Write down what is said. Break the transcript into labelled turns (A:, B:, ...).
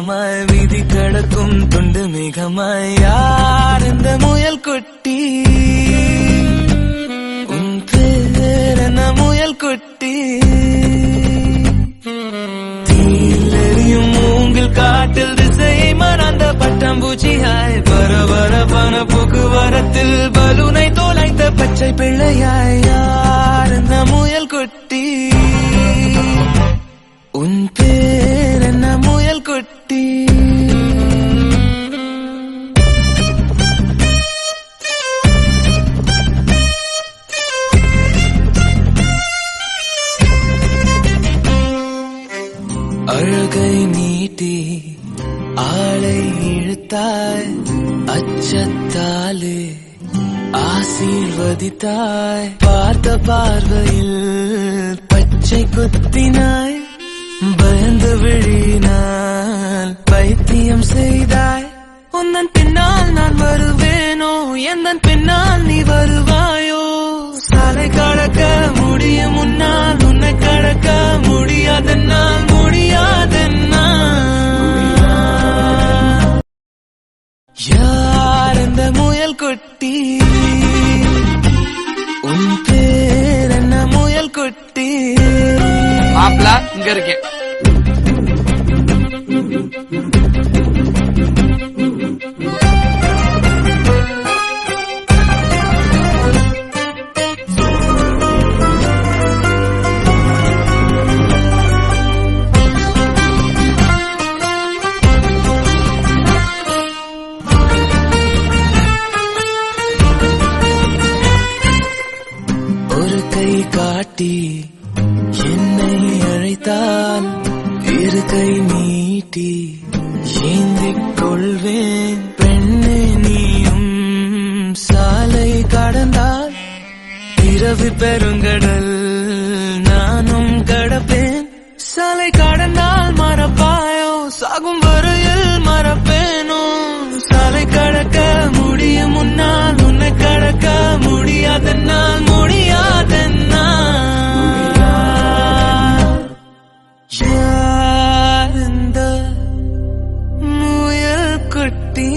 A: வேகமாய் விதி கடக்கும் துண்டு மேகமாய் யார் இந்த முயல் குட்டி உன் பேர் என்ன முயல் குட்டி தீயிலெறியும் மூங்கில் காட்டில் திசையை மறந்த பட்டாம்பூச்சியாய் பரபரப்பான போக்குவரத்தில் பலூனை தோலைத்த பச்சை பிள்ளையாய் யார் இந்த முயல் குட்டி உன் பேர் என்ன முயல் குட்டி அழகை நீட்டி ஆளை இழுத்தாய் அச்சத்தாலே ஆசீர்வதித்தாய் பார்த்த பார்வையில் பச்சை குத்தினாய் பயந்து விழினால் பைத்தியம் செய்தாய் உந்தன் பின்னால் நான் வருவேனோ எந்தன் பின்னால் நீ வருவாயோ சாலை கடக்க முடியும் முன்னால் உன்னை கடக்க முடியாதென்னால் யார் இந்த முயல் குட்டி உன் பேர் என்ன முயல் குட்டி
B: மாப்பிள இங்க இருக்கேன்
A: ஒரு கை காட்டி என்னை அழைத்தால் இரு கை நீட்டி ஏந்திக் கொள்வேன் பெண்ணே நீயும் சாலை கடந்தால் இரவு பெருங்கடல் நானும் கடப்பேன் சாலை கடந்தால் மறப்பாயோ சாகும் வரையில் மறப்பேனோ சாலை கடக்க முடியும் முன்னால் உன்னை கடக்க முடியாதென்னால் யார் இந்த முயல் குட்டி